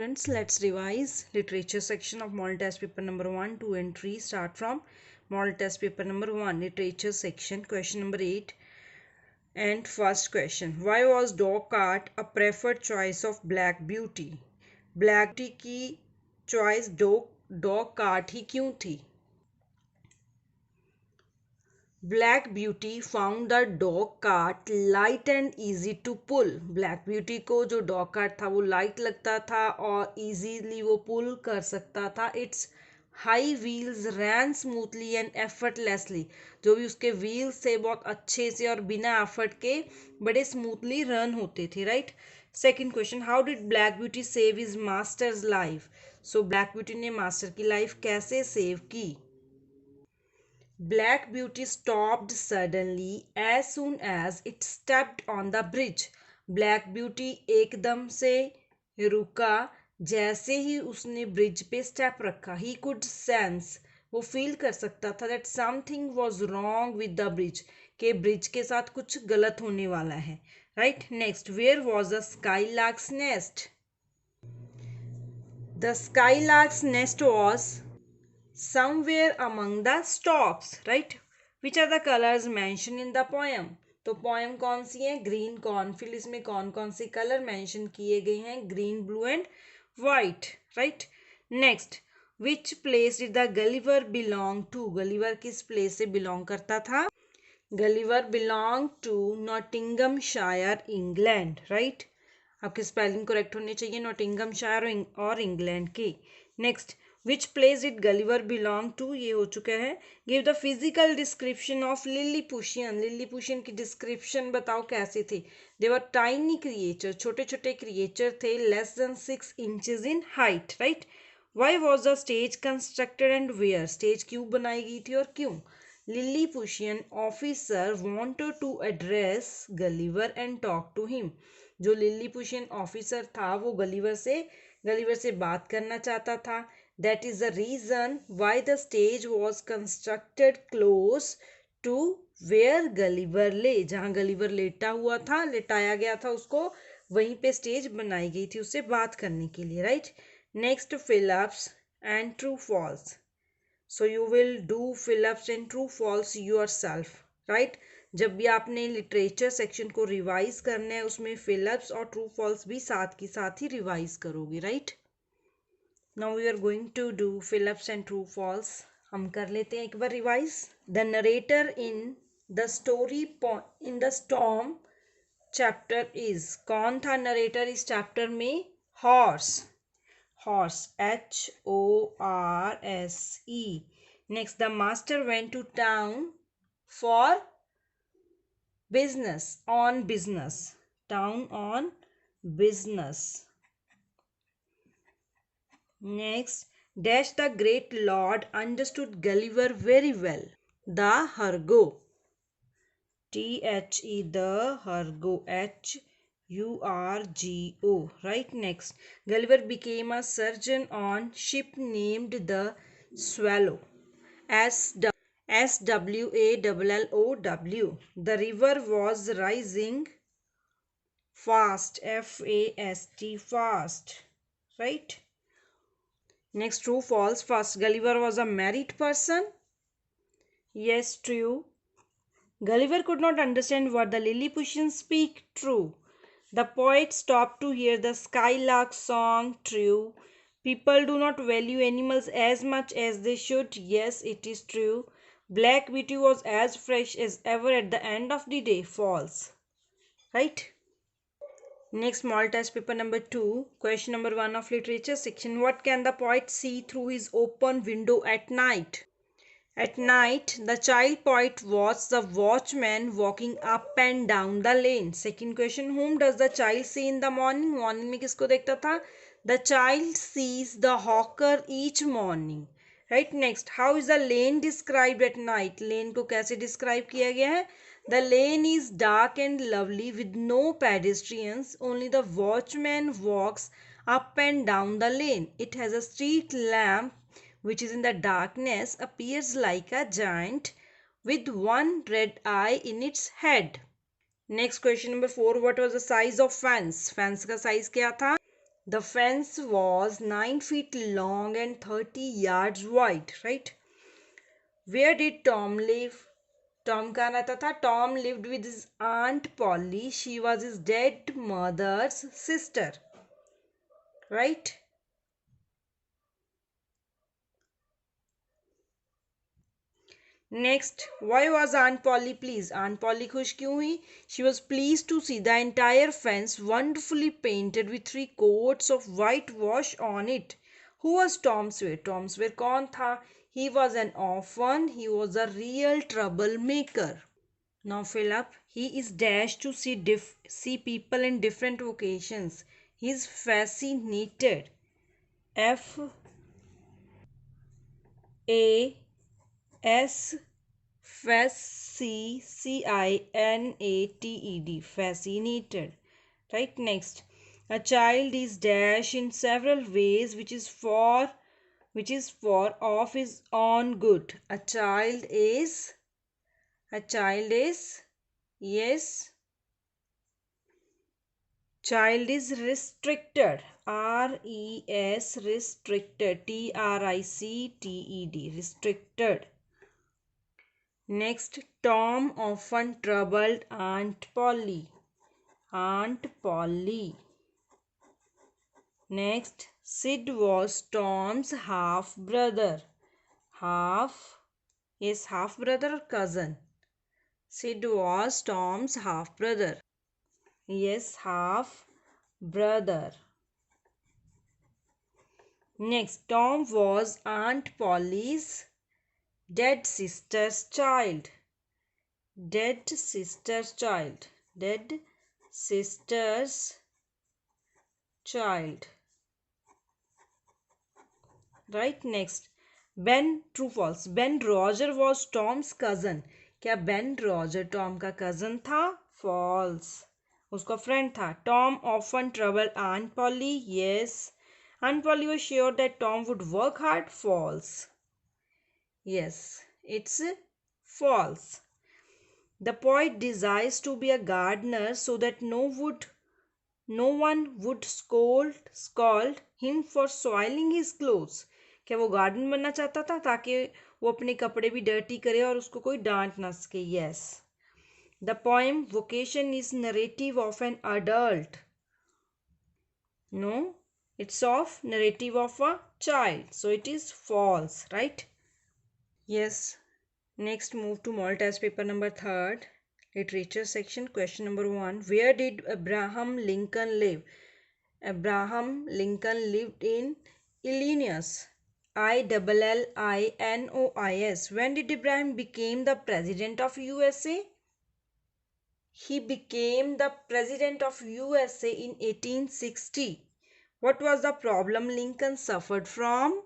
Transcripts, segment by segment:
Friends, let's revise literature section of model test paper number 1, 2 and 3. Start from model test paper number 1, literature section, question number 8 and first question. Why was dog cart a preferred choice of Black Beauty? Black Beauty की choice dog cart ही क्यों थी? Black Beauty found the dog cart light and easy to pull. Black Beauty को जो dog cart था वो light लगता था और easily वो pull कर सकता था. Its high wheels ran smoothly and effortlessly. जो भी उसके wheels थे बहुत अच्छे से और बिना effort के बड़े smoothly run होते थे, right? Second question, how did Black Beauty save his master's life? So Black Beauty ने master की life कैसे save की? Black Beauty stopped suddenly as soon as it stepped on the bridge. Black Beauty एकदम से रुका जैसे ही उसने bridge पे स्टेप रखा. He could sense, वो फील कर सकता था that something was wrong with the bridge, के ब्रिज के साथ कुछ गलत होने वाला है. Right? Next, where was the skylark's nest? The skylark's nest was somewhere among the stalks, right? Which are the colors mentioned in the poem? तो poem कौन सी है? Green cornfield. इसमें कौन कौन से कलर मेंशन किए गए हैं? Green, blue and white, right? Next, which place did the Gulliver belong to? Gulliver किस प्लेस से बिलोंग करता था? Gulliver belong to Nottinghamshire, England, right? आपकी स्पेलिंग करेक्ट होनी चाहिए, नॉटिंगमशायर और इंग्लैंड की. Next, which place did Gulliver belong to? ये हो चुका है. Give the physical description of Lilliputian. Lilliputian की डिस्क्रिप्शन बताओ कैसे थे? दे वर टाइनी क्रिएचर, छोटे छोटे क्रिएचर थे, less than 6 inches in height, right? Why was the stage constructed and where? Stage क्यों बनाई गई थी और क्यों? Lilliputian officer wanted to address Gulliver and talk to him. जो लिलीपुशियन ऑफिसर था वो गलीवर से बात करना चाहता था. That is the reason why the stage was constructed close to where Gulliver lay. जहाँ गलीवर लेटा हुआ था, लेटाया गया था उसको, वहीं पे स्टेज बनाई गई थी उससे बात करने के लिए, right? Next, fill-ups and true false. So you will do fill-ups and true false yourself, right? जब भी आपने लिटरेचर सेक्शन को रिवाइज करना है उसमें फिलअप्स और ट्रू फॉल्स भी साथ की साथ ही रिवाइज करोगे, right? Now we are going to do fill ups and true false. हम कर लेते हैं एक बार revise. The narrator in the story in the storm chapter is. कौन था नरेटर इस चैप्टर में? Horse. Horse, Horse. Next, the master went to town for business, on business. Town on business. Next, dash the great lord understood Gulliver very well. The Hurgo. T-H-E, the Hurgo. Hurgo, right? Next, Gulliver became a surgeon on ship named the Swallow. Swallow. The river was rising fast. Fast, fast, right? Next, true false. First, Gulliver was a married person. Yes, true. Gulliver could not understand what the Lilliputians speak. True. The poet stopped to hear the skylark song. True. People do not value animals as much as they should. Yes, it is true. Black Beauty was as fresh as ever at the end of the day. False. Right? Next, model test paper number 2. Question number 1 of literature section. What can the poet see through his open window at night? At night, the child poet watched the watchman walking up and down the lane. Second question, whom does the child see in the morning? Morning में किसको देखता था? The child sees the hawker each morning. Right? Next, how is the lane described at night? Lane को कैसे describe किया गया है? The lane is dark and lovely with no pedestrians. Only the watchman walks up and down the lane. It has a street lamp which is in the darkness, appears like a giant with one red eye in its head. Next question number 4. What was the size of fence? Fence का size क्या था? The fence was 9 feet long and 30 yards wide, right? Where did Tom live? Tom का रहता था. Tom lived with his aunt Polly. She was his dead mother's sister, right? Next, why was Aunt Polly pleased? Aunt Polly खुश क्यों हुई? She was pleased to see the entire fence wonderfully painted with 3 coats of whitewash on it. Who was Tom Sawyer? Tom Sawyer कौन था? He was an orphan. He was a real troublemaker. Now fill up. He is dashed to see people in different vocations. He is fascinated. F A S Fascinated. Fascinated. Right, next. A child is dash in several ways which is for of his own good. A child is yes. Child is restricted. Restricted. Restricted. Next, Tom often troubled Aunt Polly. Next, Sid was Tom's half brother. Half brother or cousin? Sid was Tom's half brother. Yes, half brother. Next, Tom was Aunt Polly's dead sister's child. Dead sister's child. Right, next. Ben, true false. Ben Roger was Tom's cousin. क्या Ben Roger Tom का cousin था? False. उसका friend था. Tom often troubled Aunt Polly. Yes. Aunt Polly was sure that Tom would work hard. False. Yes, it's false. The poet desires to be a gardener so that no one would scold him for soiling his clothes. क्या वो garden बनना चाहता था ताकि वो अपने कपड़े भी डर्टी करे और उसको कोई डांट ना सके? Yes. The poem Vocation is narrative of an adult. No, it's of narrative of a child. So it is false, right? Yes. Next, move to model test paper number 3rd. Literature section. Question number 1. Where did Abraham Lincoln live? Abraham Lincoln lived in Illinois. Illinois. When did Abraham became the president of USA? He became the president of USA in 1860. What was the problem Lincoln suffered from?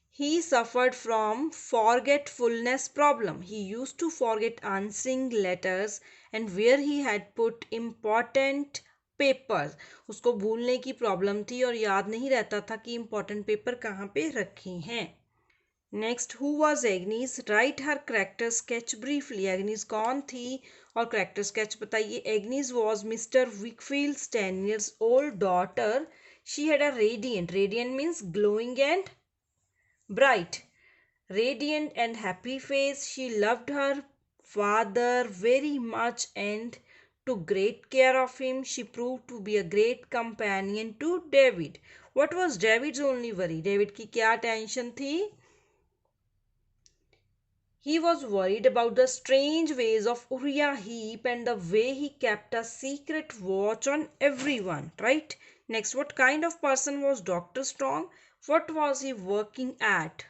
He suffered from forgetfulness problem. He used to forget answering letters and where he had put important papers. उसको भूलने की problem थी और याद नहीं रहता था कि important paper कहाँ पे रखे हैं. Next, who was Agnes? Write her character sketch briefly. Agnes कौन थी और character sketch बताइए. Agnes was Mr. Wickfield's 10 years old daughter. She had a radiant means glowing and bright, radiant and happy face. She loved her father very much and took great care of him. She proved to be a great companion to David. What was David's only worry? David की क्या tension थी? He was worried about the strange ways of Uriah Heep and the way he kept a secret watch on everyone, right? Next, what kind of person was Dr. Strong? What was he working at?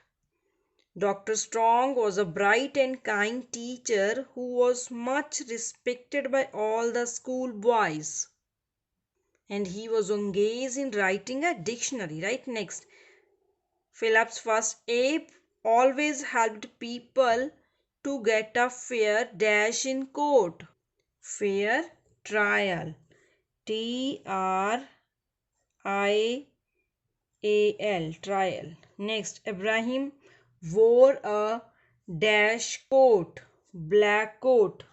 Dr. Strong was a bright and kind teacher who was much respected by all the school boys. And he was engaged in writing a dictionary, right? Next, Philip's first. Abe always helped people to get a fair dash in court. Fair trial. Trial. Trial. Next, Ibrahim wore a dash coat. Black coat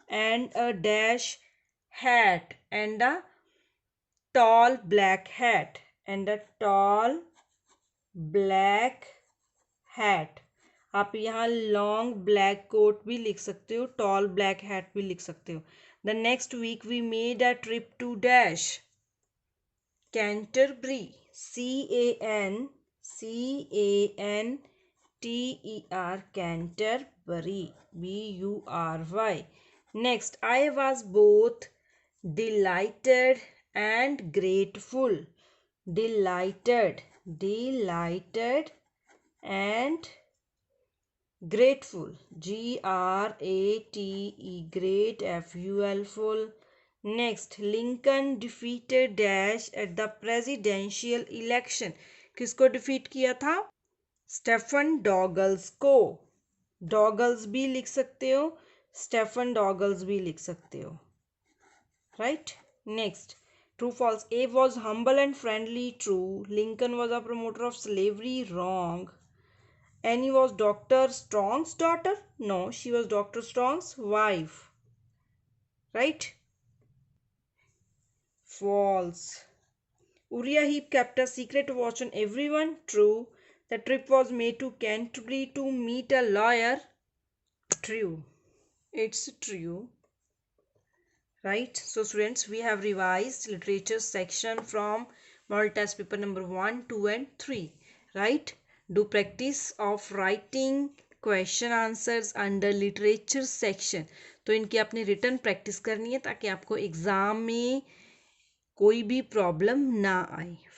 and a dash hat and a tall black hat and a tall black hat. आप यहाँ long black coat भी लिख सकते हो, toll black hat भी लिख सकते हो. The next week we made a trip to dash Canterbury, Canter, Canterbury, Bury. Next, I was both delighted and grateful. Delighted and grateful. Grate, great, ful, full. Next, Lincoln defeated Dash at the presidential election. किसको defeat किया था? Stephen डॉगल्स को. डॉगल्स भी लिख सकते हो, Stephen डॉगल्स भी लिख सकते हो. Right? Next, true false. A was humble and friendly. True. Lincoln was a promoter of slavery. Wrong. Annie was Dr. Strong's daughter? No, she was Dr. Strong's wife. Right? False. Uriah Heep kept a secret to watch on everyone? True. The trip was made to Canterbury to meet a lawyer? True. It's true. Right? So students, we have revised literature section from model test paper number 1, 2 and 3. Right? Do practice of writing question answers under literature section. तो इनकी आपने return practice करनी है ताकि आपको exam में कोई भी प्रॉब्लम ना आए.